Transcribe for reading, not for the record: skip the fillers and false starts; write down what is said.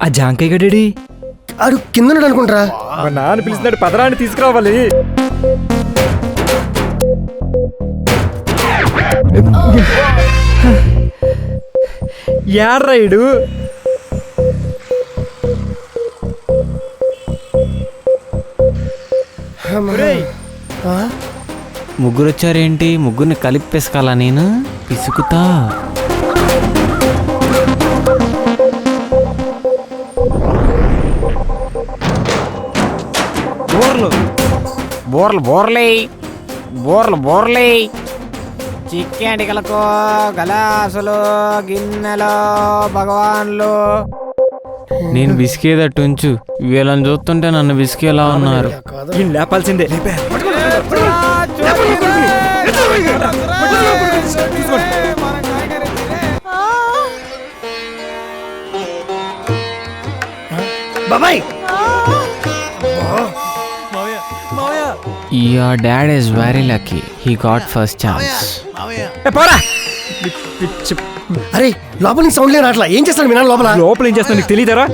ఆ జాంకాయ గడేడి ఆడు కింద అనుకుంటారా. మా నాన్న పిలిచినాడు, పదరాన్ని తీసుకురావాలి. యాడ్రైడు ముగ్గురు వచ్చారేంటి? ముగ్గురిని కలిపేసుకోవాలా నేను? పిసుకుతా. బోర్లు బోర్లు బోర్లే బోర్లు బోర్లే చిక్కేంటికలకు గలాసులు గిన్నెలు భగవాన్లు. నేను బిస్కేదట్టు ఉంచు. వీళ్ళని చూస్తుంటే నన్ను బిస్కేలా ఉన్నారు. ఈయన లేపాల్సిందే. బాబాయ్ Your dad is very lucky. He got first chance. పోరా. అరే లోపల నుంచి సౌండ్ లేని అట్లా ఏం చేస్తాడు మీ నాన్న లోపల? లోపల ఏం చేస్తావు నీకు తెలియదరా?